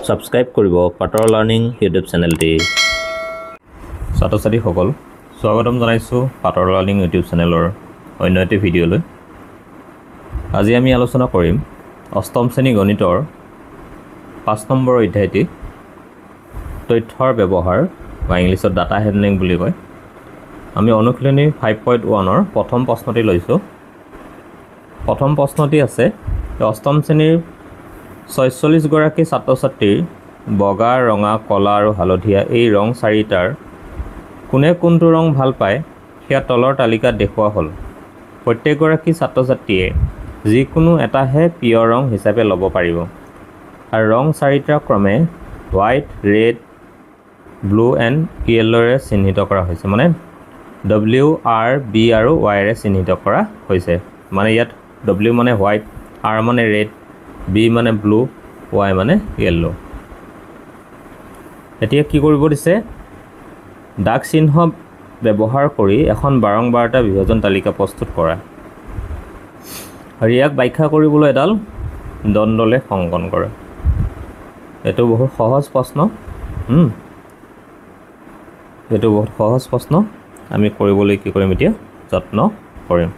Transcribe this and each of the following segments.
Subscribe কৰিব পাটৰ learning YouTube চেনেলটি ছাত্ৰ-ছাত্ৰীসকল স্বাগতম জনাইছো পাটৰ লাৰ্নিং ইউটিউব চেনেলৰ অন্য এটা ভিডিঅলৈ আজি আমি আলোচনা কৰিম অষ্টম শ্ৰেণী গণিতৰ 5 নম্বৰ অধ্যায়টি তথ্যৰ ব্যৱহাৰ বা ইংলিছত ডাটা হেণ্ডলিং বুলি কয় আমি অনুশীলনী 5.1 ৰ প্ৰথম প্ৰশ্নটি লৈছো প্ৰথম প্ৰশ্নটি আছে অষ্টম শ্ৰেণীৰ 46 গৰাকী ছাত্ৰ-ছাত্ৰীৰ বগা ৰঙা কলা আৰু হালধীয়া এই ৰং চাৰিটাৰ কোনে কোনটো ৰং ভাল পায় সেয়া তলৰ তালিকাত দেখুওৱা হ'ল প্ৰত্যেকগৰাকী ছাত্ৰ-ছাত্ৰীয়ে যিকোনো এটাহে প্ৰিয় ৰং হিচাপে ল'ব পাৰিব আৰু ৰং চাৰিটাৰ ক্ৰমে হোৱাইট ৰেড ব্লু এণ্ড ইয়েলোৰে চিহ্নিত কৰা হৈছে মানে W R B আৰু Y ৰে চিহ্নিত কৰা হৈছে মানে ইয়াত W মানে হোৱাইট R মানে ৰেড B মানে ব্লু Y মানে ইয়েলো এতিয়া কি কৰিব দিছে দাগ চিহ্ন ব্যৱহাৰ কৰি এখন বাৰংবাৰতা বিভাজন তালিকা প্ৰস্তুত কৰা আৰু ইয়াক ব্যাখ্যা কৰিবলৈ এডাল দণ্ডলে অংকন কৰা এটো বহুত সহজ প্ৰশ্ন এটো বহুত সহজ প্ৰশ্ন আমি কৰিবলৈ কি কৰিম এতিয়া যত্ন কৰিম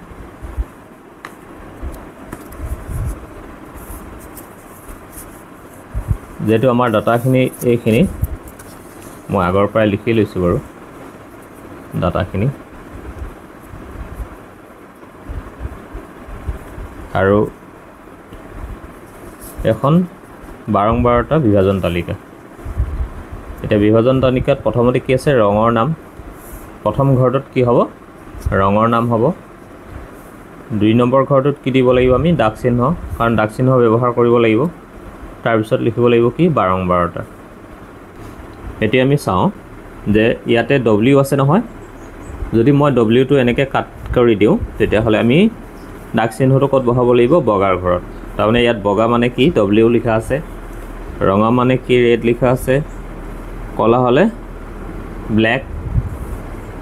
যেটো আমাৰ ডাটাখিনি এইখিনি মই আগৰ পৰাই লিখি লৈছো বাৰু ডাটাখিনি আৰু এখন বাৰংবাৰতা বিভাজন তালিকা এতিয়া বিভাজন তালিকাত প্ৰথমতে কি আছে ৰঙৰ নাম প্ৰথম ঘৰটোত কি হ'ব ৰঙৰ নাম হ'ব দুই নম্বৰ ঘৰটোত কি দিব লাগিব আমি দাগ চিহ্ন কাৰণ দাগ চিহ্ন ব্যৱহাৰ কৰিব লাগিব তাৰ পিছত লিখিব লাগিব কি বাৰংবাৰতা এতিয়া আমি চাও যে ইয়াতে W আছে নহয় যদি মই W টো এনেকৈ কাট কৰি দিও তেতিয়া হলে আমি দাগ চিহ্নটো কত বহাব লাগিব বগাৰ ঘৰত তাৰমানে ইয়াত বগা মানে কি W লিখা আছে ৰঙা মানে কি ৰেড লিখা আছে কলা হলে ব্ল্যাক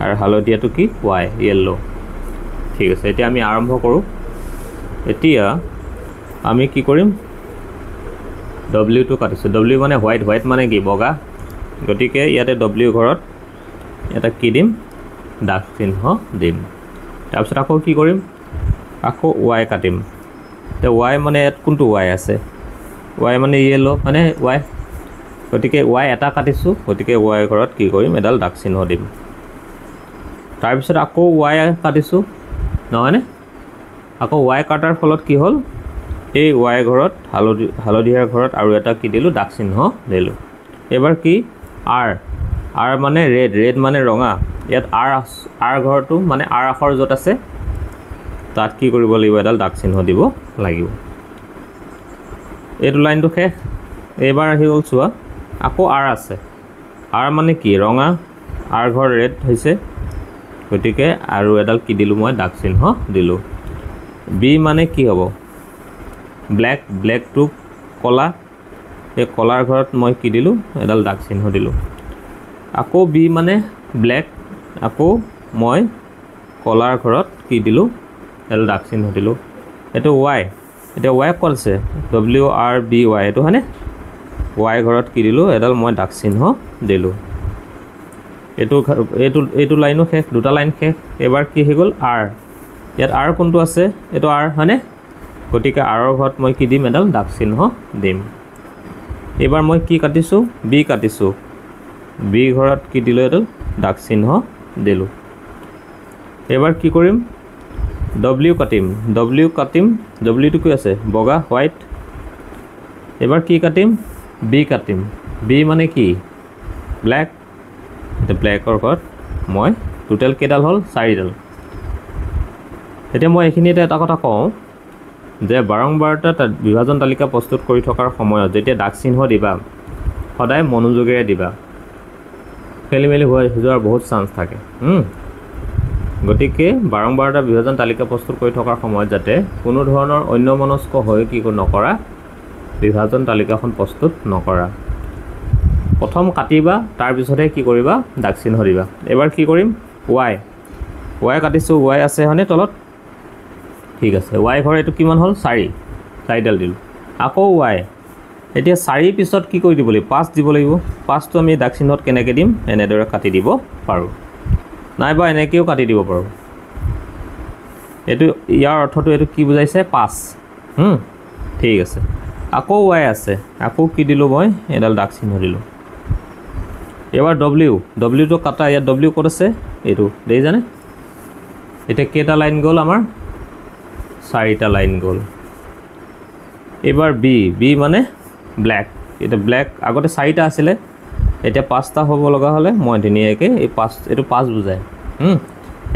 আৰু হালধীয়াটো কি Y ইয়েলো ঠিক আছে এতিয়া আমি আৰম্ভ কৰো এতিয়া আমি কি কৰিম W টো কাটিছো W মানে হোৱাইট মানে কি বগা গতিকে ইয়াতে W ঘৰত এটা কি দিম দাগ চিহ্ন দিম তাৰপিছত আকৌ কি কৰিম আকৌ Y কাটিম তে Y মানে ইয়াত কোনটো Y আছে Y মানে ইয়েলো মানে Y গতিকে Y এটা কাটিছো গতিকে Y ঘৰত কি কৰিম এডাল দাগ চিহ্ন দিম তাৰপিছত আকৌ Y কাটিছো নহয়নে আকৌ Y কাটাৰ ফলত কি হ'ল এই Y ঘৰত হালধীয়াৰ ঘৰত আৰু এটা কি দিলো দাগ চিহ্ন দিলো এবাৰ কি R মানে ৰেড মানে ৰঙা ইয়াত R ঘৰটো মানে R আখৰ যত আছে তাত কি কৰিব লাগিব এডাল দাগ চিহ্ন দিব লাগিব এইটো লাইনটো শেষ এবাৰ আহি গল চোৱা আকৌ R আছে R মানে কি ৰঙা R ঘৰ ৰেড হৈছে গতিকে আৰু এডাল কি দিলো মই দাগ চিহ্ন দিলো B মানে কি হ'ব ব্ল্যাক টু কলা এই কলাৰ ঘৰত মই কি দিলো এডাল দাগ চিহ্ন দিলো আকৌ B মানে ব্ল্যাক আকৌ মই কলাৰ ঘৰত কি দিলো এডাল দাগ চিহ্ন দিলো এটো Y এটা Y কত আছে W R B Y এটো হয়নে Y ঘৰত কি দিলো এডাল মই দাগ চিহ্ন দিলো এটো লাইনো শেষ দুটা লাইন শেষ এবাৰ কি হৈ গল R ইয়াত R কোনটো আছে এটো R হয়নে গতিকে R ৰ ঘৰত মই কি দিম এডাল দাগ চিহ্ন দিম এবাৰ মই কি কাটিছো B কাটিছো B ঘৰত কি দিলো এডাল দাগ চিহ্ন দিলো এবাৰ কি কৰিম W কাটিম W টো কি আছে বগা হোৱাইট এবাৰ কি কাটিম B কাটিম B মানে কি ব্ল্যাক এটা ব্ল্যাকৰ ঘৰত মই টোটাল কেডাল হল 4ডাল এতিয়া মই এইখিনিতে এটা কথা কওঁ যে বাৰংবাৰতা বিভাজন তালিকা প্ৰস্তুত কৰি থকাৰ সময়ত যেতিয়া দাগ চিহ্ন দিবা সদায় মনোযোগেৰে দিবা খেলিমেলি হৈ যোৱাৰ বহুত চান্স থাকে গতিকে বাৰংবাৰতা বিভাজন তালিকা প্ৰস্তুত কৰি থকাৰ সময়ত যাতে কোনো ধৰণৰ অন্যমনস্ক হৈ কি নকৰা বিভাজন তালিকাখন প্ৰস্তুত নকৰা প্ৰথম কাটিবা তাৰ পিছতহে কি কৰিবা দাগ চিহ্ন দিবা এবাৰ কি কৰিম Y কাটিছো Y আছে হনে তলত ঠিক আছে Y ঘৰ এটো কিমান হল 4ডাল দিলো আকৌ Y এতিয়া 4 পিছত কি কৰি দিব লাগিব 5 দিব লাগিব 5টো আমি দাগ চিহ্নত কেনেকৈ দিম এনেদৰে কাটি দিব পাৰোঁ নাইবা এনেকৈও কাটি দিব পাৰোঁ এইটো ইয়াৰ অৰ্থটো এইটো কি বুজাইছে 5 ঠিক আছে আকৌ y আছে আকৌ কি দিলোঁ মই এডাল দাগ চিহ্ন দিলোঁ এবাৰ w টো কাটা ইয়াত w ক'ত আছে এইটো দেখিছানে এতিয়া কেইটা লাইন গ'ল আমাৰ 4টা লাইন গ'ল এবাৰ b মানে ব্ল্যাক এটা ব্ল্যাক আগতে 4টা আছিল এতিয়া 5টা হ'ব লগা হলে মই ধুনীয়াকৈ এই 5 এটো 5 বুজায়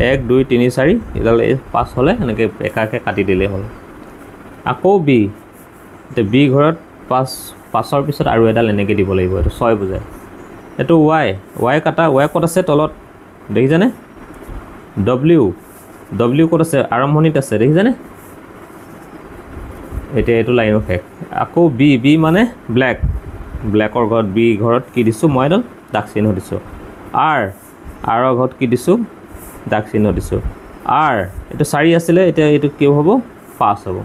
1 2 3 4 এডাল 5 হলে এনেকৈ একাকে কাটি দিলে হ'ল আকৌ b এটা b ঘৰত 5ৰ পিছত আৰু এডাল এনেকৈ দিব লাগিব এটো 6 বুজায় এটো y কাটা y ক'ত আছে তলত দেখিছানে w ক'ত আছে আৰম্ভণিত আছে দেখিছানে এটা এটো লাইনৰ শেষ আকৌ b মানে ব্ল্যাকৰ ঘৰত b ঘৰত কি দিছো মই এডাল দাগ চিহ্ন দিছো r ৰ ঘৰত কি দিছো দাগ চিহ্ন দিছো r এটো 4 আছিল এটা এটো কি হ'ব 5 হ'ব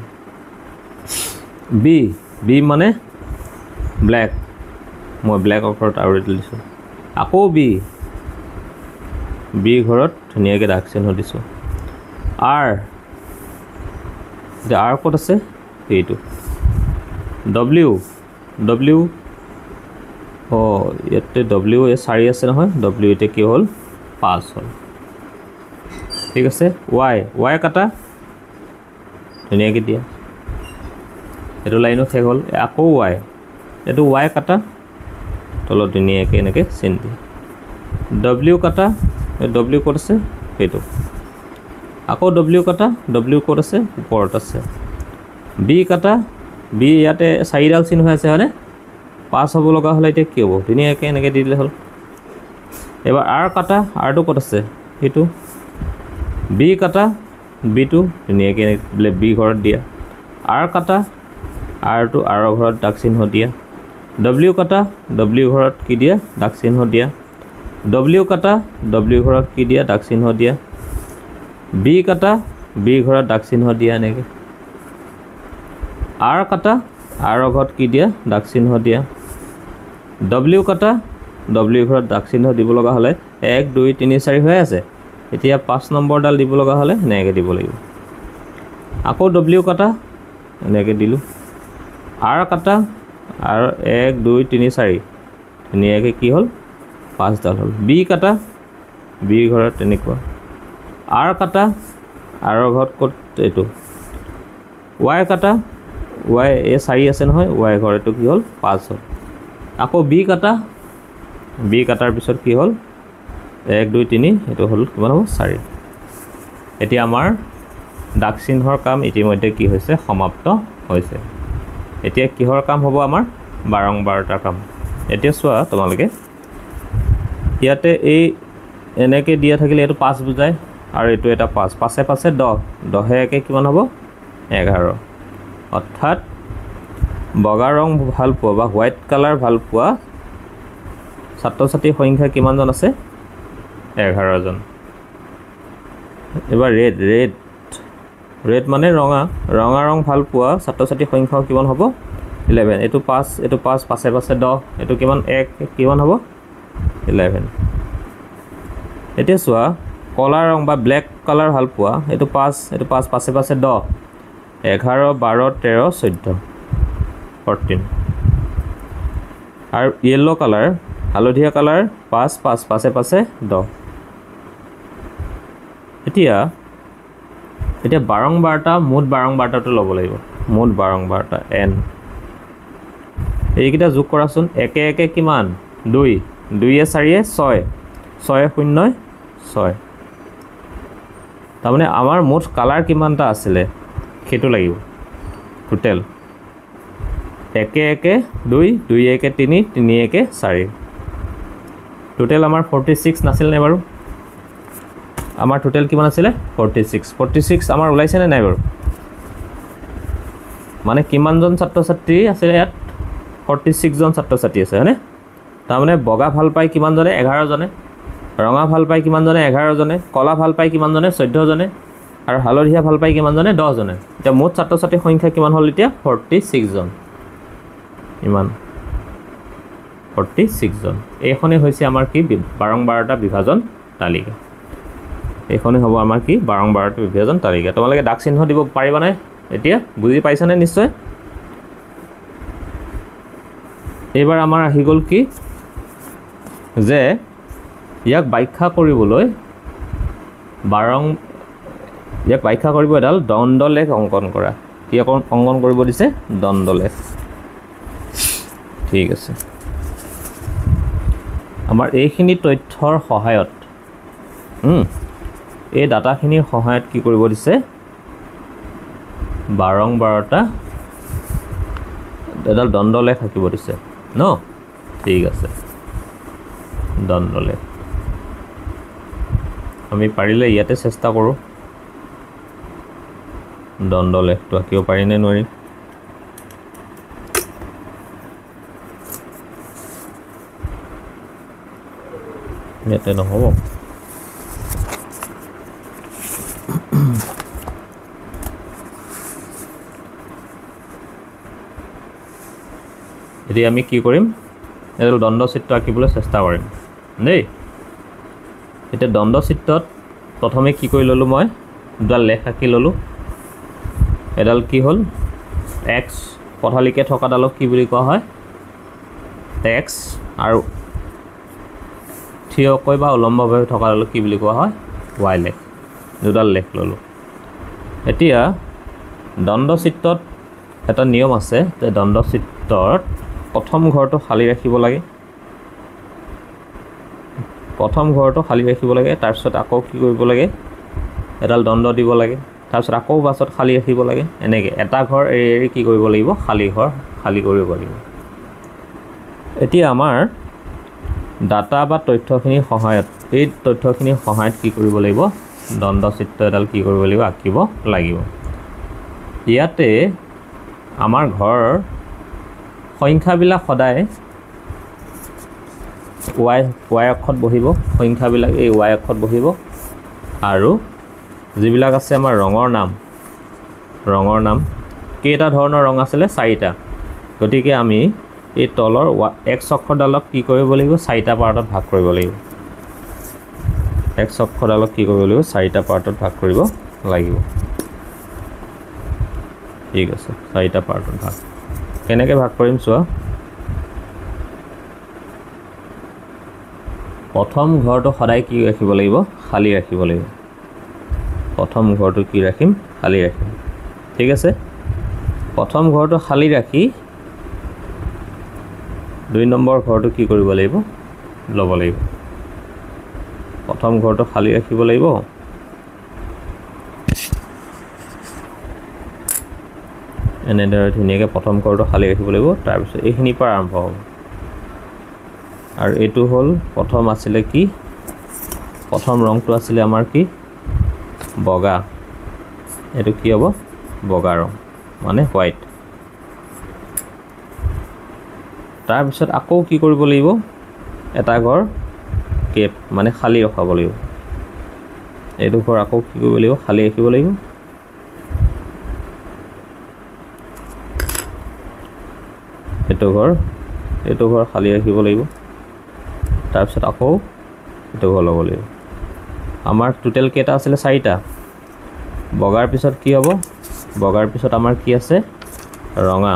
b মানে ব্ল্যাক মই ব্ল্যাকৰ ঘৰত আৰু এটা দিছো আকৌ b ঘৰত ধুনীয়াকৈ দাগ চিহ্ন দিছো r এটা r ক'ত আছে এইটো w ইয়াতে w এ 4 আছে নহয় w এটা কি হ'ল 5 হ'ল ঠিক আছে y কাটা ধুনীয়াকৈ দিয়া এটো লাইনত শেষ হ'ল আকৌ y এটো y কাটা তলত ধুনীয়াকৈ এনেকৈ চিন দি w কাটা w ক'ত আছে সেইটো আকৌ w কাটা w ক'ত আছে ওপৰত আছে b কাটা b ইয়াতে 4ডাল চিন হৈ আছে হয়নে 5 হ'ব লগা হলে এতিয়া কি হ'ব ধুনীয়াকৈ এনেকৈ দি দিলে হ'ল এবাৰ r কাটা r টো ক'ত আছে সেইটো b কাটা b টো ধুনীয়াকৈ b ঘৰত দিয়া r কাটা r টো r ঘৰত দাগ চিহ্ন দিয়া w কাটা w ঘৰত কি দিয়া দাগ চিহ্ন দিয়া w কাটা w ঘৰত কি দিয়া দাগ চিহ্ন দিয়া b কাটা b ঘৰত দাগ চিহ্ন দিয়া এনেকৈ r কাটা r ঘৰত কি দিয়া দাগ চিহ্ন দিয়া w কাটা w ঘৰত দাগ চিহ্ন দিব লগা হলে 1 2 3 4 হৈ আছে এতিয়া 5 নম্বৰডাল দিব লগা হলে এনেকৈ দিব লাগিব আকৌ w কাটা এনেকৈ দিলোঁ r কাটা r 1 2 3 4 ধুনীয়াকৈ কি হ'ল 5ডাল হ'ল b কাটা b ঘৰত তেনেকুৱা r কাটা r ঘৰত ক'ত এইটো y কাটা y এ 4 আছে নহয় y ঘৰত এইটো কি হ'ল 5 হ'ল আকৌ b কাটা b কাটাৰ পিছত কি হ'ল 1 2 3 এইটো হ'ল কিমান হ'ব 4 এতিয়া আমাৰ দাগ চিহ্নৰ কাম ইতিমধ্যে কি হৈছে সমাপ্ত হৈছে এতিয়া কিহৰ কাম হ'ব আমাৰ বাৰংবাৰটাৰ কাম এতিয়া চোৱা তোমালোকে ইয়াতে এই এনেকৈ দিয়া থাকিলে এইটো 5 বুজায় আৰু এইটো এটা 5 পাছে 10 একে কিমান হ'ব 11 অৰ্থাৎ বগা ৰং ভাল পোৱা বা হোৱাইট কালাৰ ভাল পোৱা ছাত্ৰ ছাত্ৰীৰ সংখ্যা কিমানজন আছে 11 জন এবাৰ ৰেড মানে ৰঙা ৰং ভাল পোৱা ছাত্ৰ ছাত্ৰীৰ সংখ্যা কিমান হ'ব 11 এইটো 5 পাছে 10 এইটো কিমান 1 কিমান হ'ব 11 এতিয়া চোৱা কলা ৰং বা ব্ল্যাক কালাৰ ভাল পোৱা এইটো 5 পাছে 10 11 12 13 14 14 আৰু ইয়েলো কালাৰ হালধীয়া কালাৰ 5 পাছে 10 এতিয়া বাৰংবাৰটা মুঠ বাৰংবাৰটাটো ল'ব লাগিব মুঠ বাৰংবাৰটা n এইকেইটা যোগ কৰাচোন একে একে কিমান 2 2 এ 4 এ 6 0 6 তাৰমানে আমাৰ মুঠ কালাৰ কিমানটা আছিলে সেইটো লাগিব টোটেল একে একে 2 2 একে 3 3 একে 4 টোটেল আমাৰ 46 নাছিল নে বাৰু আমাৰ টোটেল কিমান আছিল 46 আমাৰ ওলাইছে নে নাই বাৰু মানে কিমানজন ছাত্ৰ ছাত্ৰী আছে ইয়াত 46 জন ছাত্ৰ ছাত্ৰী আছে হয়নে তাৰমানে বগা ভাল পায় কিমানজনে 11 জনে ৰঙা ভাল পায় কিমানজনে 11 জনে কলা ভাল পায় কিমানজনে 14 জনে আৰু হালধীয়া ভাল পায় কিমানজনে 10 জনে এতিয়া মুঠ ছাত্ৰ ছাত্ৰীৰ সংখ্যা কিমান হ'ল এতিয়া 46 জন ইমান 46 জন এইখনে হৈছে আমাৰ কি 12টা বিভাজন তালিকা এইখনে হ'ব আমাৰ কি 12টা বিভাজন তালিকা তোমালোকে দাগ চিহ্ন দিব পাৰিবানে এতিয়া বুজি পাইছানে নিশ্চয় এবাৰ আমাৰ আহি গ'ল কি যে ইয়াক ব্যাখ্যা কৰিবলৈ ইয়াক ব্যাখ্যা কৰিব এডাল দণ্ডলেখ অংকন কৰা কি অংকন কৰিব দিছে দণ্ডলেখ ঠিক আছে আমাৰ এইখিনি তথ্যৰ সহায়ত এই ডাটাখিনিৰ সহায়ত কি কৰিব দিছে 12টা এডাল দণ্ডলেখ থাকিব দিছে ন ঠিক আছে দণ্ডলেখ আমি পাৰিলে ইয়াতে চেষ্টা কৰোঁ দণ্ডলেখটো আঁকিব পাৰিনে নোৱাৰিম ইয়াতে নহ'ব এতিয়া আমি কি কৰিম এডাল দণ্ডচিত্ৰ আঁকিবলৈ চেষ্টা কৰিম দেই এতিয়া দণ্ডচিত্ৰত প্ৰথমে কি কৰি ল'লোঁ মই দুডাল লেখ আঁকি ল'লোঁ এডাল কি হ'ল এক্স পথালিকে থকাডালক কি বুলি কোৱা হয় এক্স আৰু থিয়কৈ বা উলম্বভাৱে থকাডালক কি বুলি কোৱা হয় ৱাই লেখ দুডাল লেখ ল'লোঁ এতিয়া দণ্ডচিত্ৰত এটা নিয়ম আছে যে দণ্ডচিত্ৰত প্ৰথম ঘৰটো খালী ৰাখিব লাগে তাৰপিছত আকৌ কি কৰিব লাগে এডাল দণ্ড দিব লাগে তাৰপিছত আকৌ পাছত খালী ৰাখিব লাগে এনেকৈ এটা ঘৰ এৰি এৰি কি কৰিব লাগিব খালী কৰিব লাগিব এতিয়া আমাৰ ডাটা বা তথ্যখিনিৰ সহায়ত এই তথ্যখিনিৰ সহায়ত কি কৰিব লাগিব দণ্ডচিত্ৰ এডাল কি কৰিব লাগিব আঁকিব লাগিব ইয়াতে আমাৰ ঘৰৰ সংখ্যাবিলাক সদায় ৱাই অক্ষত বহিব সংখ্যাবিলাক এই ৱাই অক্ষত বহিব আৰু যিবিলাক আছে আমাৰ ৰঙৰ নাম কেইটা ধৰণৰ ৰং আছিলে 4টা গতিকে আমি এই তলৰ এক্স অক্ষৰডালক কি কৰিব লাগিব 4টা পাৰ্টত ভাগ কৰিব লাগিব এক্স অক্ষৰডালক কি কৰিব লাগিব 4টা পাৰ্টত ভাগ কৰিব লাগিব ঠিক আছে 4টা পাৰ্টত ভাগ কেনেকৈ ভাগ কৰিম চোৱা প্ৰথম ঘৰটো সদায় কি ৰাখিব লাগিব খালী ৰাখিব লাগিব প্ৰথম ঘৰটো কি ৰাখিম খালী ৰাখিম ঠিক আছে প্ৰথম ঘৰটো খালী ৰাখি 2 নম্বৰ ঘৰটো কি কৰিব লাগিব ল'ব লাগিব প্ৰথম ঘৰটো খালী ৰাখিব লাগিব এনেদৰে ধুনীয়াকৈ প্ৰথম ঘৰটো খালী ৰাখিব লাগিব তাৰপিছত এইখিনিৰ পৰা আৰম্ভ হ'ব আৰু এইটো হ'ল প্ৰথম আছিলে কি প্ৰথম ৰংটো আছিলে আমাৰ কি বগা এইটো কি হ'ব বগা ৰং মানে হোৱাইট তাৰপিছত আকৌ কি কৰিব লাগিব এটা ঘৰ কেপ মানে খালী ৰখাব লাগিব এইটো ঘৰ আকৌ কি কৰিব লাগিব খালী ৰাখিব লাগিব এইটো ঘৰ খালী ৰাখিব লাগিব তাৰপিছত আকৌ এইটো ঘৰ ল'ব লাগিব আমাৰ টোটেল কেইটা আছিলে 4টা বগাৰ পিছত কি হ'ব বগাৰ পিছত আমাৰ কি আছে ৰঙা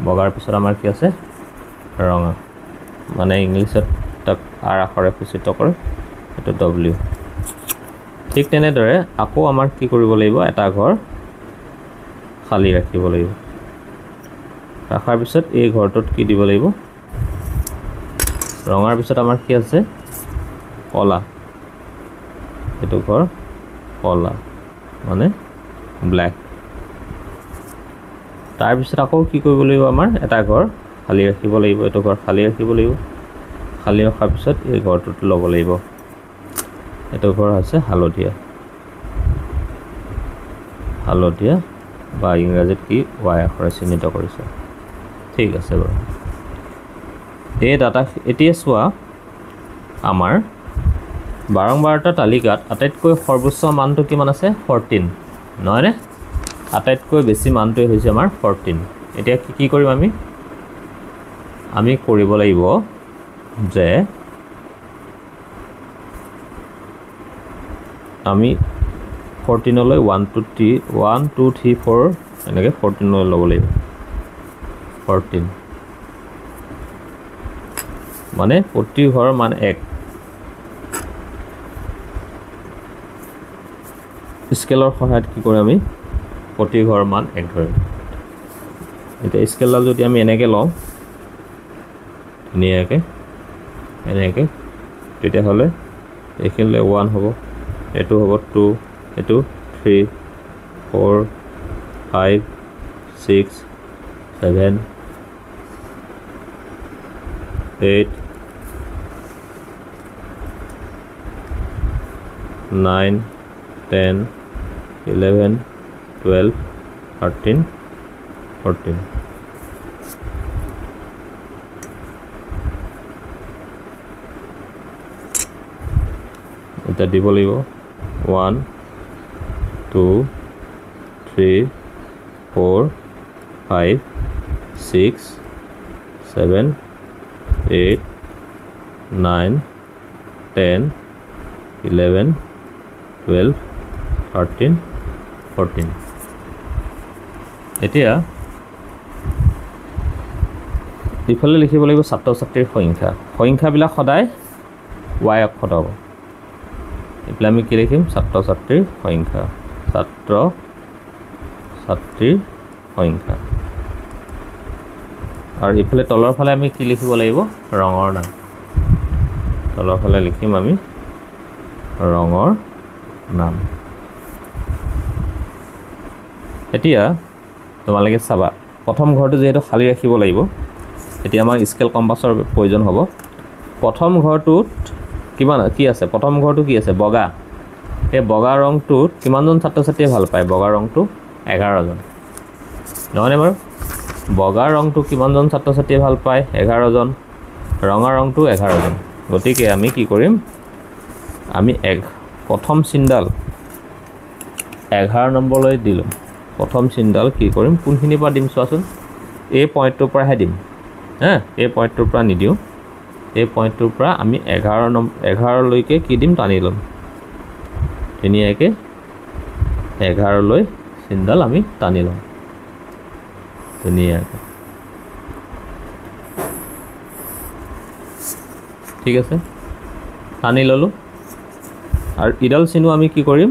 বগাৰ পিছত আমাৰ কি আছে ৰঙা মানে ইংলিছত তাক আৰ আখৰে সূচিত কৰে এইটো ডব্লিউ ঠিক তেনেদৰে আকৌ আমাৰ কি কৰিব লাগিব এটা ঘৰ খালী ৰাখিব লাগিব ৰাখাৰ পিছত এই ঘৰটোত কি দিব লাগিব ৰঙাৰ পিছত আমাৰ কি আছে কলা এইটো ঘৰ কলা মানে ব্ল্যাক তাৰপিছত আকৌ কি কৰিব লাগিব আমাৰ এটা ঘৰ খালী ৰাখিব লাগিব এইটো ঘৰ খালী ৰাখিব লাগিব খালী ৰখাৰ পিছত এই ঘৰটোত ল'ব লাগিব এইটো ঘৰ আছে হালধীয়া বা ইংৰাজীত কি ৱাই আখৰে চিহ্নিত কৰিছে ঠিক আছে বাৰু এই ডাটা এতিয়া চোৱা আমাৰ 12টা তালিকাত আটাইতকৈ সৰ্বোচ্চ মানটো কিমান আছে 14 নহয়নে আটাইতকৈ বেছি মানটোৱে হৈছে আমাৰ 14 এতিয়া কি কৰিম আমি কৰিব লাগিব যে আমি 14 লৈ 1 2 3 4 এনেকৈ 14 লৈ ল'ব লাগিব 14 মানে প্ৰতি ঘৰৰ মান 1 স্কেলৰ সহায়ত কি কৰিম আমি প্ৰতি ঘৰৰ মান 1 ধৰিম এতিয়া স্কেলডাল যদি আমি এনেকৈ লওঁ ধুনীয়াকৈ এনেকৈ তেতিয়াহ'লে এইখিনিলৈ 1 হ'ব এইটো হ'ব 2 এইটো 3 4 5 6 7 8 9 10 11 12 13 14 এটা দিব লাগিব 1 2 3 4 5 6 7 8 9 10 11 12 13 14 এতিয়া ইফালে লিখিব লাগিব ছাত্ৰ ছাত্ৰীৰ সংখ্যাবিলাক সদায় y অক্ষত হ'ব এইফালে আমি কি লিখিম ছাত্ৰ ছাত্ৰীৰ সংখ্যা আৰু ইফালে তলৰ ফালে আমি কি লিখিব লাগিব ৰঙৰ নাম তলৰ ফালে লিখিম আমি ৰঙৰ নাম এতিয়া তোমালোকে চাবা প্ৰথম ঘৰটো যেহেতু খালী ৰাখিব লাগিব এতিয়া আমাৰ স্কেল কম্পাছৰ প্ৰয়োজন হ'ব প্ৰথম ঘৰটোত কি আছে প্ৰথম ঘৰটো কি আছে বগা এই বগা ৰংটোত কিমানজন ছাত্ৰ ছাত্ৰীয়ে ভাল পায় বগা ৰংটো 11 জন নহয়নে বাৰু বগা ৰংটো কিমানজন ছাত্ৰ ছাত্ৰীয়ে ভাল পায় 11 জন ৰঙা ৰংটো 11 জন গতিকে আমি কি কৰিম আমি প্ৰথম চিনডাল 11 নম্বৰলৈ দিলোঁ প্ৰথম চিনডাল কি কৰিম কোনখিনিৰ পৰা দিম চোৱাচোন এই পইণ্টটোৰ পৰাহে দিম এই পইণ্টটোৰ পৰা নিদিওঁ এই পইণ্টটোৰ পৰা আমি 11 লৈকে কি দিম টানি ল'ম ধুনীয়াকৈ 11 লৈ চিনডাল আমি টানি ল'ম ধুনীয়াকৈ ঠিক আছে টানি ল'লোঁ আৰু ইডাল চিনো আমি কি কৰিম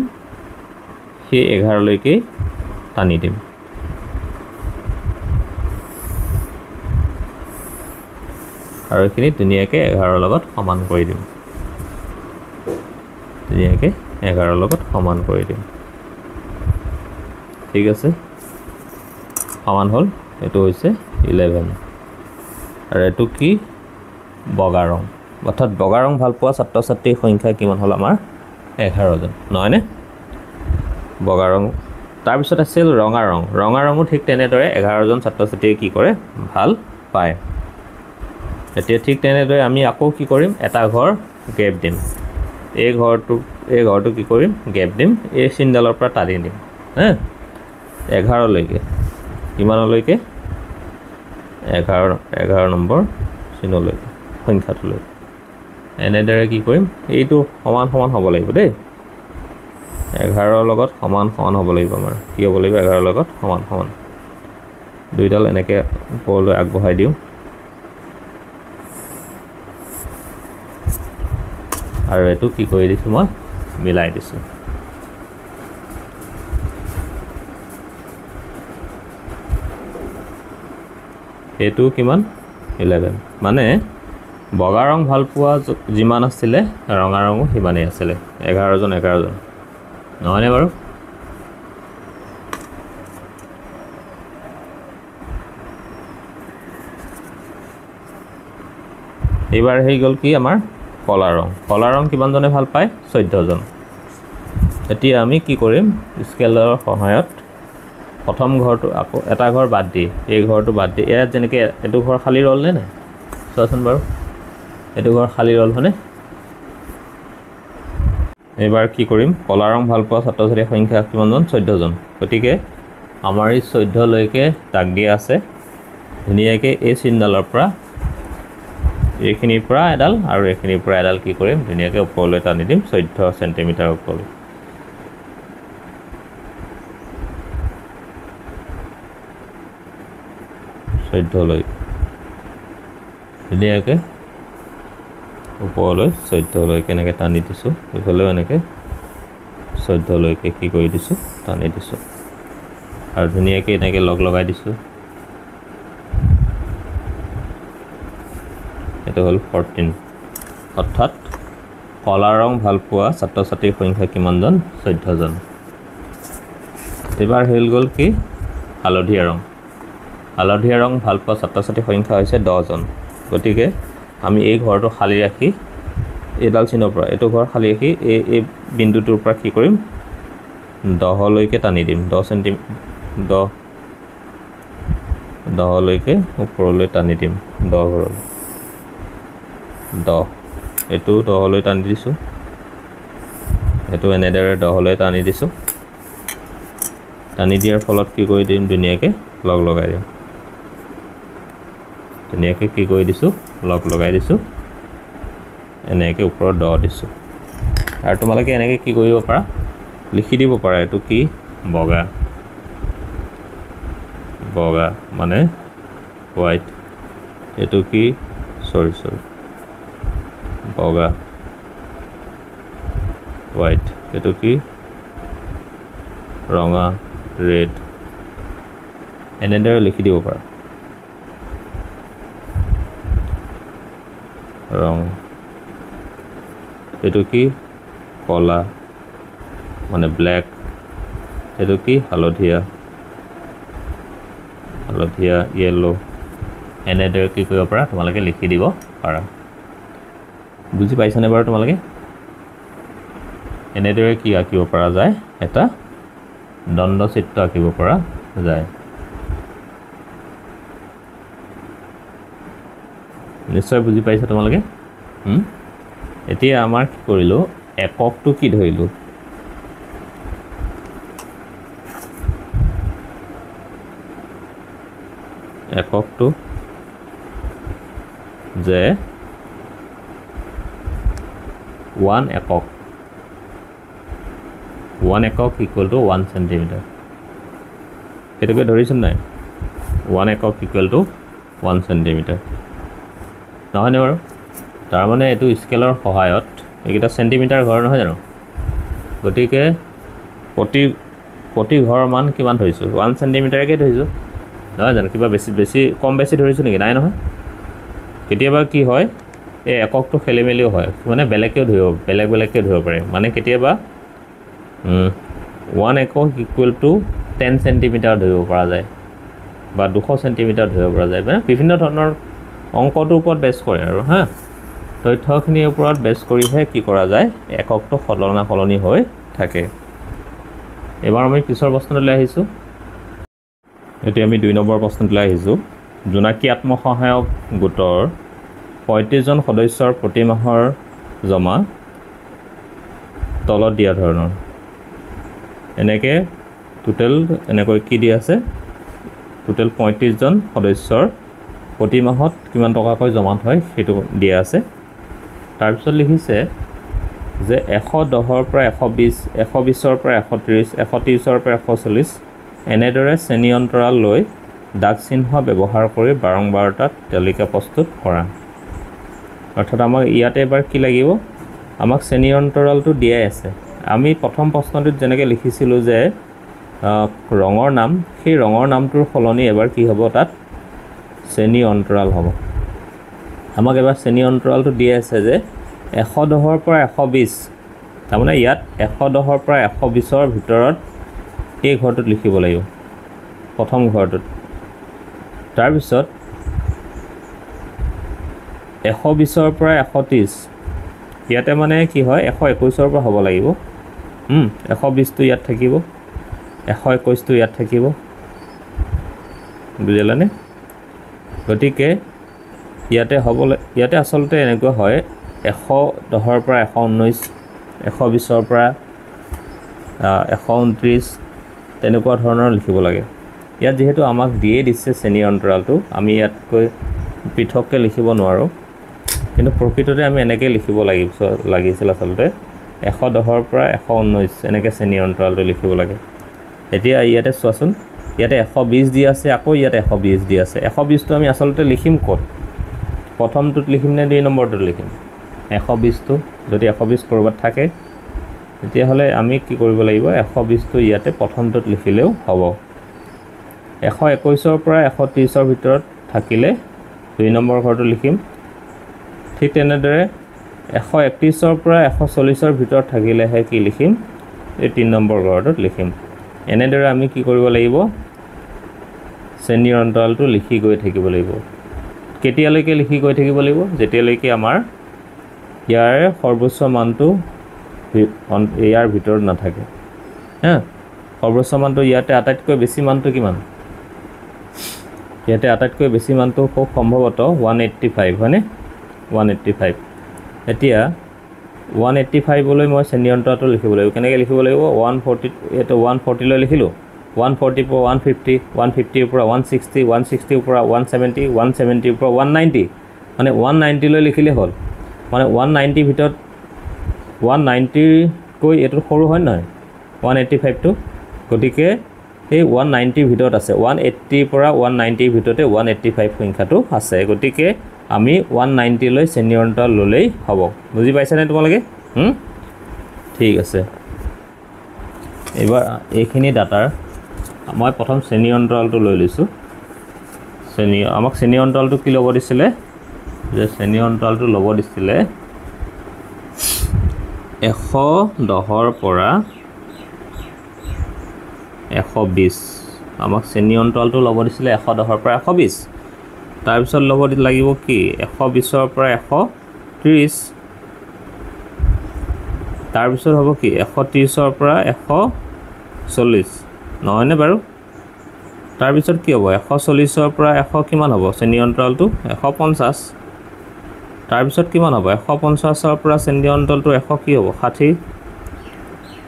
সেই 11 লৈকে টানি দিম আৰু এইখিনি ধুনীয়াকৈ 11 লগত সমান কৰি দিম ধুনীয়াকৈ 11 লগত সমান কৰি দিম ঠিক আছে সমান হ'ল এইটো হৈছে 11 আৰু এইটো কি বগা ৰং অৰ্থাৎ বগা ৰং ভাল পোৱা ছাত্ৰ ছাত্ৰীৰ সংখ্যা কিমান হ'ল আমাৰ 11 জন নহয়নে বগা ৰং তাৰপিছত আছিল ৰঙা ৰঙো ঠিক তেনেদৰে 11 জন ছাত্ৰ ছাত্ৰীয়ে কি কৰে ভাল পায় এতিয়া ঠিক তেনেদৰে আমি আকৌ কি কৰিম এটা ঘৰ গেপ দিম এই ঘৰটো কি কৰিম গেপ দিম এই চিনডালৰ পৰা টানি দিম 11 লৈকে কিমানলৈকে 11 নম্বৰ চিনলৈকে সংখ্যাটোলৈ এনেদৰে কি কৰিম এইটো সমান হ'ব লাগিব দেই 11 লগত সমান হ'ব লাগিব আমাৰ কি হ'ব লাগিব 11 লগত সমান দুইডাল এনেকৈ ওপৰলৈ আগবঢ়াই দিওঁ আৰু এইটো কি কৰি দিছোঁ মই মিলাই দিছোঁ এইটো কিমান 11 মানে বগা ৰং ভাল পোৱা যিমান আছিলে ৰঙা ৰঙো সিমানেই আছিলে 11 জন নহয়নে বাৰু এইবাৰ হৈ গ'ল কি আমাৰ কলা ৰং কিমানজনে ভাল পায় 14 জন এতিয়া আমি কি কৰিম স্কেলৰ সহায়ত প্ৰথম ঘৰটো আকৌ এটা ঘৰ বাদ দি এই ঘৰটো বাদ দি ইয়াত যেনেকৈ এইটো ঘৰ খালী ৰ'ল নে নাই চোৱাচোন বাৰু এইটো ঘৰ খালী ৰ'ল হয়নে এইবাৰ কি কৰিম কলা ৰং ভাল পোৱা ছাত্ৰ ছাত্ৰীৰ সংখ্যা কিমানজন 14 জন গতিকে আমাৰ এই 14 লৈকে তাক দিয়া আছে ধুনীয়াকৈ এই চিনডালৰ পৰা এইখিনিৰ পৰা এডাল আৰু এইখিনিৰ পৰা এডাল কি কৰিম ধুনীয়াকৈ ওপৰলৈ টানি দিম 14 সেন্টিমিটাৰ ওপৰলৈ লৈ ধুনীয়াকৈ ওপৰলৈ 14 লৈকে এনেকৈ টানি দিছোঁ এইফালেও এনেকৈ 14 লৈকে কি কৰি দিছোঁ টানি দিছোঁ আৰু ধুনীয়াকৈ এনেকৈ লগাই দিছোঁ এটা হল 14 অৰ্থাৎ কলা ৰং ভাল পোৱা ছাত্ৰ ছাত্ৰীৰ সংখ্যা কিমানজন 14 জন এবাৰ হেল গল কি হালধীয়া ৰং ভাল পোৱা ছাত্ৰ ছাত্ৰীৰ সংখ্যা হৈছে 10 জন গতিকে আমি এই ঘৰটো খালি ৰাখি এডাল চিনৰ পৰা এটো ঘৰ খালি ৰাখি এই বিন্দুটোৰ পৰা কি কৰিম 10 লৈকে টানি দিম 10 লৈকে ওপৰলৈ টানি দিম 10 ঘৰলৈ 10 এটো 10 লৈ টানি দিছোঁ এটো এনেদৰে 10 লৈ টানি দিছোঁ টানি দিয়াৰ ফলত কি কৰি দিম ধুনীয়াকৈ লগাই দিম ধুনীয়াকৈ কি কৰি দিছোঁ লগাই দিছোঁ এনেকৈ ওপৰত 10 দিছোঁ আৰু তোমালোকে এনেকৈ কি কৰিব পাৰা লিখি দিব পাৰা এটো কি বগা মানে হোৱাইট এটো কি সৰি বগা হোৱাইট এটো কি ৰঙা ৰেড এনেদৰে লিখি দিব পাৰা ৰং এটো কি কলা মানে ব্ল্যাক এটো কি হালধীয়া ইয়েলো এনেদৰে কি কৰিব পাৰা তোমালোকে লিখি দিব পাৰা বুজি পাইছানে বাৰু তোমালোকে এনেদৰে কি আঁকিব পৰা যায় এটা দণ্ড চিত্ৰ আঁকিব পৰা যায় নিশ্চয় বুজি পাইছা তোমালোকে এতিয়া আমাৰ কি কৰিলো এককটো কি ধৰিলো এককটো যে 1 একক ইকুয়াল টু 1 সেন্টিমিটাৰ এটাকে ধৰিছেন নাই 1 একক ইকুয়াল টু 1 সেন্টিমিটাৰ নহয় নে বাৰু তাৰ মানে এটো স্কেলৰ সহায়ত এইটা সেন্টিমিটাৰ ঘৰ নহয় জানো গতিকে প্ৰতি ঘৰ মান কিমান ধৰিছো 1 সেন্টিমিটাৰকে ধৰিছো নহয় জানো কিবা বেছি কম বেছি ধৰিছো নেকি নাই নহয় কেতিয়াবা কি হয় এই এককটো খেলিমেলিও হয় মানে বেলেগকে ধৰিব পাৰে মানে কেতিয়াবা 1 একক ইকুয়াল টু 10 সেন্টিমিটাৰ ধৰিব পৰা যায় বা 200 সেন্টিমিটাৰ ধৰিব পৰা যায় মানে বিভিন্ন ধৰণৰ অংকটোৰ ওপৰত বেছ কৰে আৰু হা তথ্যখিনিৰ ওপৰত বেছ কৰিহে কি কৰা যায় এককটো সলনি হৈ থাকে এবাৰ আমি পিছৰ প্ৰশ্নলৈ আহিছো এতিয়া আমি 2 নম্বৰ প্ৰশ্নলৈ আহিছো জোনাকী আত্মসহায়ক গোটৰ 35 জন সদস্যৰ প্ৰতি মাহৰ জমা তলত দিয়া ধৰণৰ এনেকৈ টোটাল এনেকৈ কি দিয়া আছে টোটাল 35 জন সদস্যৰ প্ৰতি মাহত কিমান টকাকৈ জমা হয় সেইটো দিয়া আছে তাৰ পিছত লিখিছে যে 110 ৰ পৰা 120 120 ৰ পৰা 130 130 ৰ পৰা 140 এনেদৰে শ্ৰেণী অন্তৰাল লৈ দাগ চিহ্ন ব্যৱহাৰ কৰি বাৰংবাৰটা তালিকা প্ৰস্তুত কৰা অৰ্থাৎ আমাক ইয়াতে এবাৰ কি লাগিব আমাক শ্ৰেণী অন্তৰালটো দিয়াই আছে আমি প্ৰথম প্ৰশ্নটোত যেনেকৈ লিখিছিলো যে ৰঙৰ নাম সেই ৰঙৰ নামটোৰ সলনি এবাৰ কি হ'ব তাত শ্ৰেণী অন্তৰাল হ'ব আমাক এবাৰ শ্ৰেণী অন্তৰালটো দিয়া আছে যে 110 ৰ পৰা 120 তাৰমানে ইয়াত 110 ৰ পৰা 120 ৰ ভিতৰত এই ঘৰটোত লিখিব লাগিব প্ৰথম ঘৰটোত তাৰ পিছত 120 ৰ পৰা 130 ইয়াতে মানে কি হয় 121 ৰ পৰা হ'ব লাগিব 120 টো ইয়াত থাকিব 121 টো ইয়াত থাকিব বুজিলানে গতিকে ইয়াতে আসলতে এনেকুৱা হয় 110 ৰ পৰা 119 120 ৰ পৰা 129 তেনেকুৱা ধৰণৰ লিখিব লাগে ইয়াত যেহেতু আমাক দিয়ে দিছে শ্ৰেণী অন্তৰালটো আমি ইয়াতকৈ পৃথককৈ লিখিব নোৱাৰোঁ কিন্তু প্ৰকৃততে আমি এনেকৈ লিখিব লাগিছিল আচলতে 110ৰ পৰা 119 এনেকৈ শ্ৰেণী অন্তৰালটো লিখিব লাগে এতিয়া ইয়াতে চোৱাচোন ইয়াতে 120 দিয়া আছে আকৌ ইয়াতে 120 দিয়া আছে 120টো আমি আচলতে লিখিম ক'ত প্ৰথমটোত লিখিম নে 2 নম্বৰটোত লিখিম 120টো যদি 120 কৰবাত থাকে তেতিয়াহ'লে আমি কি কৰিব লাগিব 120টো ইয়াতে প্ৰথমটোত লিখিলেও হ'ব 121ৰ পৰা 130ৰ ভিতৰত থাকিলে 2 নম্বৰ ঘৰটো লিখিম ঠিক তেনেদৰে 131ৰ পৰা 140ৰ ভিতৰত থাকিলেহে কি লিখিম এই 3 নম্বৰ ঘৰটোত লিখিম এনেদৰে আমি কি কৰিব লাগিব শ্ৰেণীৰ অন্তৰালটো লিখি গৈ থাকিব লাগিব কেতিয়ালৈকে লিখি গৈ থাকিব লাগিব যেতিয়ালৈকে আমাৰ ইয়াৰ সৰ্বোচ্চ মানটো ইয়াৰ ভিতৰত নাথাকে হা সৰ্বোচ্চ মানটো ইয়াতে আটাইতকৈ বেছি মানটো কিমান ইয়াতে আটাইতকৈ বেছি মানটো খুব সম্ভৱতঃ 185 হয়নে 185 এতিয়া 185 লৈ মই শ্ৰেণী অন্তৰালটো লিখিব লাগিব কেনেকৈ লিখিব লাগিব 140 এটো 140 লৈ লিখিলোঁ 140 পৰা 150 150 পৰা 160 160 পৰা 170 170 পৰা 190 মানে 190 লৈ লিখিলে হ'ল মানে 190 ভিতৰত 190 কৈ এটো সৰু হয় নহয় 185 টো গতিকে এই 190 ভিতৰত আছে 180 পৰা 190 ভিতৰতে 185 সংখ্যাটো আছে গতিকে আমি 190 লৈ শ্ৰেণী অন্তৰাল ললেই হ'ব বুজি পাইছানে তোমালোকে ঠিক আছে এবাৰ এইখিনি ডাটাৰ মই প্ৰথম শ্ৰেণী অন্তৰালটো লৈ লৈছোঁ আমাক শ্ৰেণী অন্তৰালটো কি ল'ব দিছিলে যে শ্ৰেণী অন্তৰালটো ল'ব দিছিলে 110ৰ পৰা 120 আমাক শ্ৰেণী অন্তৰালটো ল'ব দিছিলে 110ৰ পৰা 120 তাৰপিছত ল'ব লাগিব কি 120ৰ পৰা 130 তাৰপিছত হ'ব কি 130ৰ পৰা 140 নহয়নে বাৰু তাৰপিছত কি হ'ব 140ৰ পৰা 100 কিমান হ'ব শ্ৰেণী অন্তৰালটো 150 তাৰপিছত কিমান হ'ব 150ৰ পৰা শ্ৰেণী অন্তৰালটো 100 কি হ'ব 60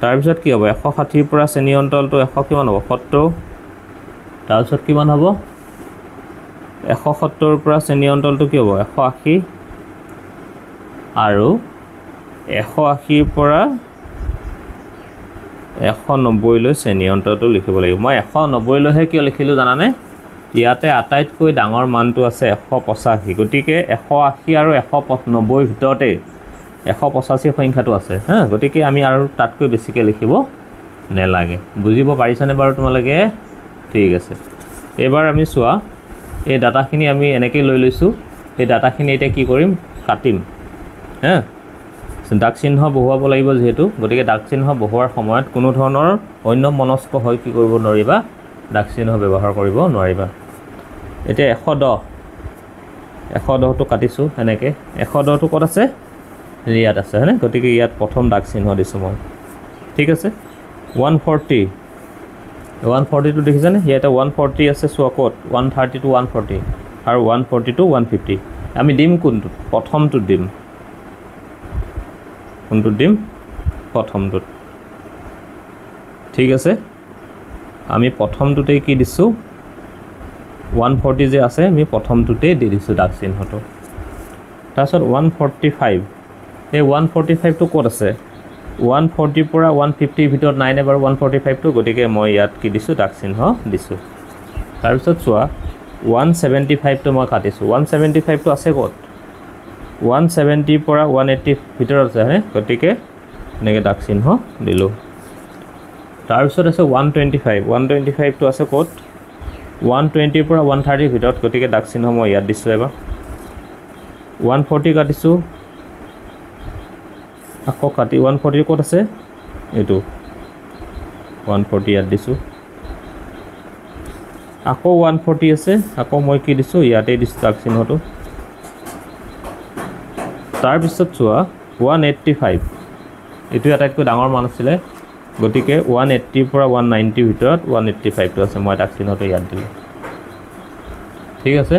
তাৰপিছত কি হ'ব 160ৰ পৰা শ্ৰেণী অন্তৰালটো 100 কিমান হ'ব 70 তাৰপিছত কিমান হ'ব 170ৰ পৰা শ্ৰেণী অন্তৰালটো কি হ'ব 180 আৰু 180ৰ পৰা 190 লৈ শ্ৰেণী অন্তৰালটো লিখিব লাগিব মই 190 লৈহে কিয় লিখিলোঁ জানানে ইয়াতে আটাইতকৈ ডাঙৰ মানটো আছে 185 গতিকে 180 আৰু 190 ভিতৰতে 185 সংখ্যাটো আছে হা গতিকে আমি আৰু তাতকৈ বেছিকৈ লিখিব নেলাগে বুজিব পাৰিছানে বাৰু তোমালোকে ঠিক আছে এবাৰ আমি চোৱা এই ডাটাখিনি আমি এনেকৈ লৈ লৈছোঁ এই ডাটাখিনি এতিয়া কি কৰিম কাটিম হা দাগ চিহ্ন বহুৱাব লাগিব যেহেতু গতিকে দাগ চিহ্ন বহুৱাৰ সময়ত কোনো ধৰণৰ অন্য মনস্ক হৈ কি কৰিব নোৱাৰিবা দাগ চিহ্ন ব্যৱহাৰ কৰিব নোৱাৰিবা এতিয়া 110টো কাটিছোঁ এনেকৈ 110টো ক'ত আছে ইয়াত আছে হয়নে গতিকে ইয়াত প্ৰথম দাগ চিহ্ন দিছোঁ মই ঠিক আছে 140টো দেখিছানে ইয়াতে 140 আছে চোৱা ক'ত 130 to 140 আৰু 140 to 150 আমি দিম কোনটোত প্ৰথমটোত দিম কোনটোত দিম প্ৰথমটোত ঠিক আছে আমি প্ৰথমটোতেই কি দিছোঁ 140 যে আছে আমি প্ৰথমটোতেই দি দিছোঁ দাগ চিহ্নটো তাৰপিছত 145 এই 145টো ক'ত আছে 140 পৰা 150 ভিতৰত নাই নে বাৰু 145টো গতিকে মই ইয়াত কি দিছোঁ দাগ চিহ্ন দিছোঁ তাৰপিছত চোৱা 175টো মই কাটিছোঁ 175টো আছে ক'ত 170 পৰা 180 ভিতৰত আছে হয়নে গতিকে এনেকৈ দাগ চিহ্ন দিলোঁ তাৰপিছত আছে 125টো আছে ক'ত 120 পৰা 130 ভিতৰত গতিকে দাগ চিহ্ন মই ইয়াত দিছোঁ এবাৰ 140 কাটিছোঁ আকৌ কাটি 140 ক'ত আছে এইটো 140 ইয়াত দিছোঁ আকৌ 140 আছে আকৌ মই কি দিছোঁ ইয়াতে দিছোঁ দাগ চিহ্নটো তাৰপিছত চোৱা 185 এইটো আটাইতকৈ ডাঙৰ মান আছিলে গতিকে 180 পৰা 190 ভিতৰত 185টো আছে মই দাগ চিহ্নটো ইয়াত দিলোঁ ঠিক আছে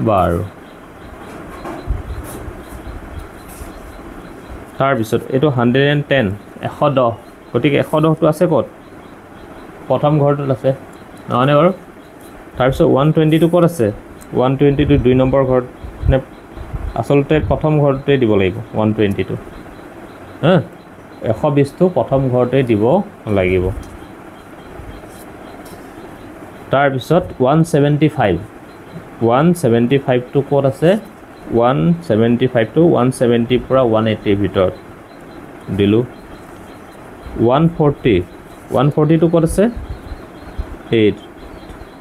বাৰু তাৰপিছত এইটো 110 110 গতিকে 110টো আছে ক'ত প্ৰথম ঘৰটোত আছে নহয়নে বাৰু তাৰপিছত 122 ক'ত আছে 122 2 নম্বৰ ঘৰত নে আচলতে প্ৰথম ঘৰটোতে দিব লাগিব 122 হা 120টো প্ৰথম ঘৰতে দিব লাগিব তাৰপিছত 175 টো ক'ত আছে 175 টো 170 পৰা 180 ভিতৰত দিলো 140 টো ক'ত আছে 8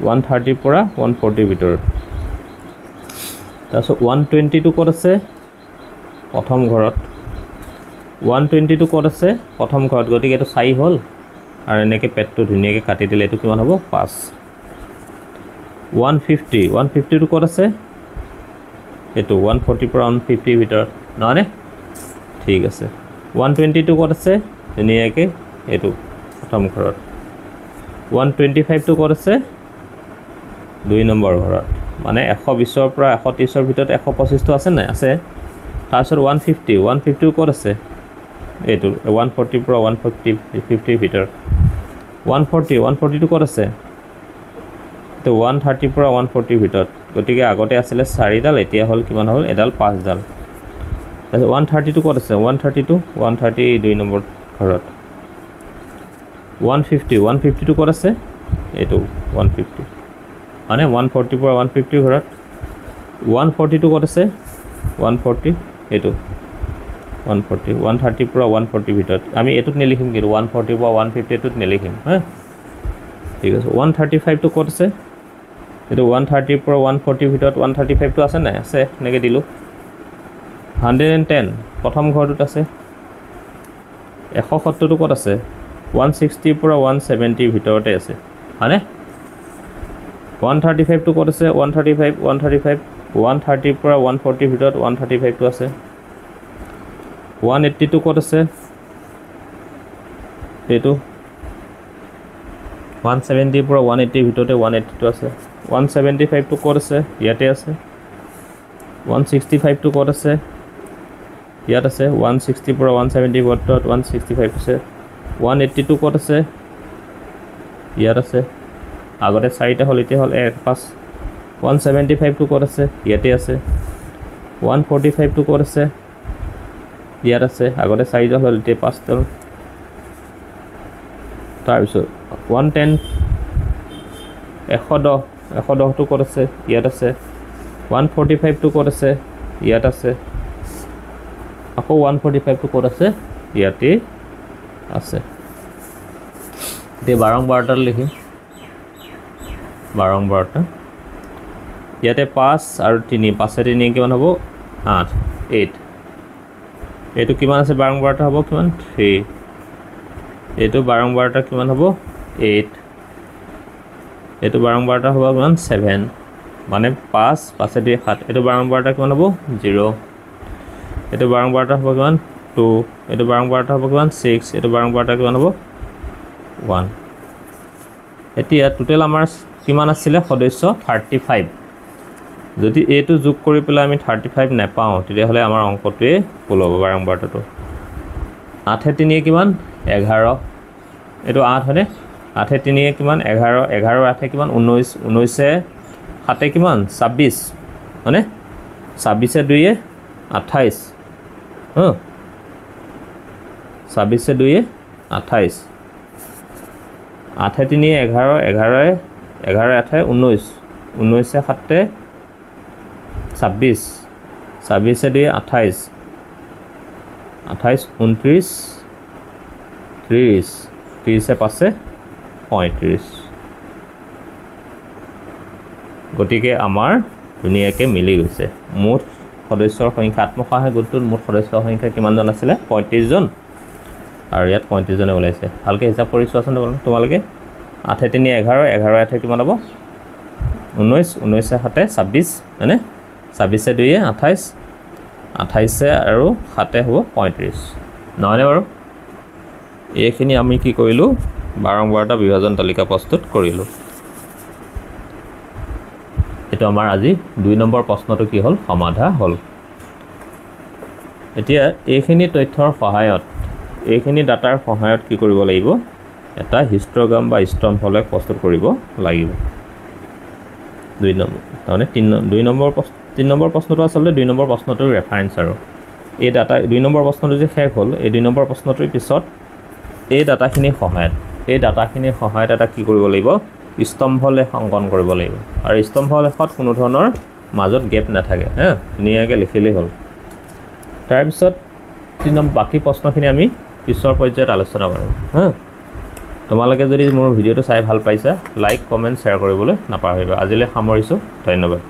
130 পৰা 140 ভিতৰত তাৰপিছত 120 টো ক'ত আছে প্ৰথম ঘৰত 120 টো ক'ত আছে প্ৰথম ঘৰত গতিকে এটো 4 হ'ল আৰু এনেকৈ পেটটো ধুনীয়াকৈ কাটি দিলে এটো কিমান হ'ব 5 150 টো ক'ত আছে এটো 140 পৰা 150 ভিতৰত নহয়নে ঠিক আছে 120 টো ক'ত আছে ধুনীয়াকৈ এটো প্ৰথম ঘৰত 125 টো ক'ত আছে 2 নম্বৰ ঘৰত মানে 120 ৰ পৰা 130 ৰ ভিতৰত 125 টো আছে নাই আছে তাৰপিছত 150 ক'ত আছে এইটো 140 পৰা 150 ভিতৰত 140 টো ক'ত আছে তো 130 পৰা 140 ভিতৰত গতিকে আগতে আছিল 4 ডাল এতিয়া হ'ল কিমান হ'ল এডাল 5 ডাল তাৰপিছত 130 টো ক'ত আছে 130 2 নম্বৰ ঘৰত 150 টো ক'ত আছে এইটো 150 মানে 140 পৰা 150 ঘৰত 140 টো ক'ত আছে 140 এইটো 130 পৰা 140 ভিতৰত আমি এটোত নেলিখিম কিন্তু 140 পৰা 150 এটোত নেলিখিম হা ঠিক আছে 135 টো ক'ত আছে এটো 130 পৰা 140 ভিতৰত 135 টো আছে নাই আছে নেকে দিলো 110 প্ৰথম ঘৰটোত আছে 170 টো ক'ত আছে 160 পৰা 170 ভিতৰতে আছে হয়নে 135 টো ক'ত আছে 130 পৰা 140 ভিতৰত 135 টো আছে 180 টো ক'ত আছে এইটো 170 পৰা 180 ভিতৰতে 180 টো আছে 175 টো ক'ত আছে ইয়াতে আছে 165 টো ক'ত আছে ইয়াত আছে 160 পৰা 170 ভিতৰত 165 আছে 180 টো ক'ত আছে ইয়াত আছে আগতে 4টা হ'ল এতিয়া হ'ল 1 5 175 টো ক'ত আছে ইয়াতে আছে 145 টো ক'ত আছে ইয়াত আছে আগতে 4টা হ'ল এতিয়া 5টা তাৰপিছত 110 110 টো ক'ত আছে ইয়াত আছে 145 টো ক'ত আছে ইয়াত আছে আকৌ 145 টো ক'ত আছে ইয়াতে আছে এতিয়া 12টা লিখিম 12টা ইয়াতে 5 আৰু 3 5 3 কিমান হ'ব 8 এইটো কিমান আছে 12টা হ'ব কিমান 3 এইটো 12টা কিমান হ'ব 8 এইটো 12টা হ'ব কিমান 7 মানে 5 5 2 7 এইটো 12টা কিমান হ'ব 0 এইটো 12টা হ'ব কিমান 2 এইটো 12টা হ'ব কিমান 6 এইটো 12টা কিমান হ'ব 1 এতিয়া টোটাল আমাৰ কিমান আছিল সদস্য 35 যদি এটো যোগ কৰি পেলাই আমি 35 নাপাওঁ তেতিয়া হলে আমাৰ অংকটোৱে ভুল হ'ব 12টাটো 8 3 কিমান 11 এটো 8 হয়নে 8 3 কিমান 11 11 8 কিমান 19 19 7 কিমান 26 হয়নে 26 2 28 হ 26 2 28 8 3 11 11 11 8 19 19 7 26 26 2 28 28 29 30 30 5 35 গতিকে আমাৰ ধুনীয়াকৈ মিলি গৈছে মুঠ সদস্যৰ সংখ্যা আত্মসহায়ক গোটটোৰ মুঠ সদস্যৰ সংখ্যা কিমানজন আছিল 35 জন আৰু ইয়াত 35 জনে ওলাইছে ভালকৈ হিচাপ কৰি চোৱাচোন তোমালোকে 8 3 11 11 8 কিমান হ'ব 19 19 7 26 হয়নে 26 2 28 28 আৰু 7 হ'ব 35 নহয়নে বাৰু এইখিনি আমি কি কৰিলোঁ 12টা বিভাজন তালিকা প্ৰস্তুত কৰিলোঁ এটো আমাৰ আজি 2 নম্বৰ প্ৰশ্নটো কি হ'ল সমাধা হ'ল এতিয়া এইখিনি তথ্যৰ সহায়ত এইখিনি ডাটাৰ সহায়ত কি কৰিব লাগিব এটা হিষ্টগ্ৰাম বা স্তম্ভলেখ প্ৰস্তুত কৰিব লাগিব। 2 নম্বৰ তাৰমানে 3 নম্বৰ প্ৰশ্নটো আচলতে 2 নম্বৰ প্ৰশ্নটোৰ ৰেফাৰেঞ্চ আৰু এই ডাটা 2 নম্বৰ প্ৰশ্নটো যে শেষ হ'ল এই 2 নম্বৰ প্ৰশ্নটোৰ পিছত এই ডাটাখিনিৰ সহায়ত এটা কি কৰিব লাগিব স্তম্ভলেখ অংকন কৰিব লাগিব আৰু স্তম্ভলেখত কোনো ধৰণৰ মাজত গেপ নাথাকে হা ধুনীয়াকৈ লিখিলেই হ'ল। তাৰপিছত বাকী প্ৰশ্নখিনি আমি পিছৰ পৰ্যায়ত আলোচনা কৰিম হা। তোমালোকে যদি মোৰ ভিডিঅ'টো চাই ভাল পাইছা লাইক কমেণ্ট শ্বেয়াৰ কৰিবলৈ নাপাহৰিবা। আজিলৈ সামৰিছোঁ, ধন্যবাদ।